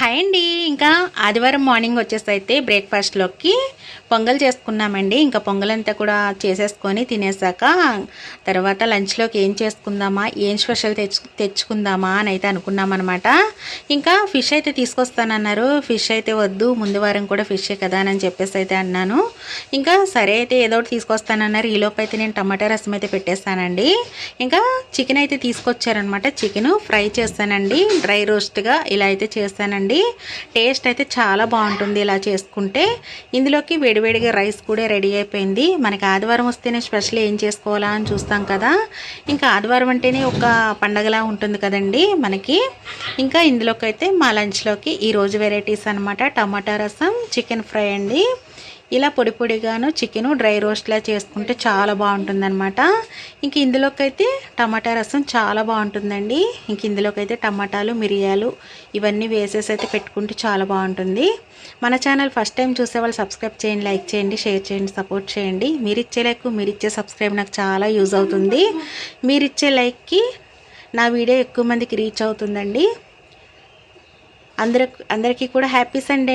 Hi అండి. ఇంకా ఆదివారం మార్నింగ్ వచ్చేసి అయితే బ్రేక్ఫాస్ట్లోకి పొంగల్ చేసుకున్నామండి. ఇంకా పొంగలంతా కూడా చేసేసుకొని తినేసాక తర్వాత లంచ్లోకి ఏం చేసుకుందామా, ఏం స్పెషల్ తెచ్చుకుందామా అని అయితే అనుకున్నామన్నమాట. ఇంకా ఫిష్ అయితే తీసుకొస్తానన్నారు. ఫిష్ అయితే వద్దు, ముందు వారం కూడా ఫిషే కదా అని చెప్పేసి అయితే అన్నాను. ఇంకా సరే అయితే ఏదో ఒకటి తీసుకొస్తానన్నారు. ఈలోపు అయితే నేను టమాటా రసం అయితే పెట్టేస్తానండి. ఇంకా చికెన్ అయితే తీసుకొచ్చారనమాట. చికెన్ ఫ్రై చేస్తానండి, డ్రై రోస్ట్గా ఇలా అయితే చేస్తానండి. టేస్ట్ అయితే చాలా బాగుంటుంది ఇలా చేసుకుంటే. ఇందులోకి వేడివేడిగా రైస్ కూడా రెడీ అయిపోయింది. మనకి ఆదివారం వస్తేనే స్పెషల్ ఏం చేసుకోవాలా అని చూస్తాం కదా. ఇంకా ఆదివారం అంటేనే ఒక పండగలా ఉంటుంది కదండి మనకి. ఇంకా ఇందులోకి అయితే మా లంచ్లోకి ఈరోజు వెరైటీస్ అనమాట. టమాటా రసం, చికెన్ ఫ్రై అండి. ఇలా పొడి పొడిగాను చికెను డ్రై రోస్ట్లా చేసుకుంటే చాలా బాగుంటుందన్నమాట. ఇంక ఇందులోకి అయితే టమాటా రసం చాలా బాగుంటుందండి. ఇంక ఇందులోకి అయితే టమాటాలు, మిరియాలు ఇవన్నీ వేసేసి అయితే పెట్టుకుంటే చాలా బాగుంటుంది. మన ఛానల్ ఫస్ట్ టైం చూసే వాళ్ళు సబ్స్క్రైబ్ చేయండి, లైక్ చేయండి, షేర్ చేయండి, సపోర్ట్ చేయండి. మీరిచ్చే లైక్, మీరిచ్చే సబ్స్క్రైబ్ నాకు చాలా యూజ్ అవుతుంది. మీరిచ్చే లైక్కి నా వీడియో ఎక్కువ మందికి రీచ్ అవుతుందండి. అందరికీ కూడా హ్యాపీ సండే.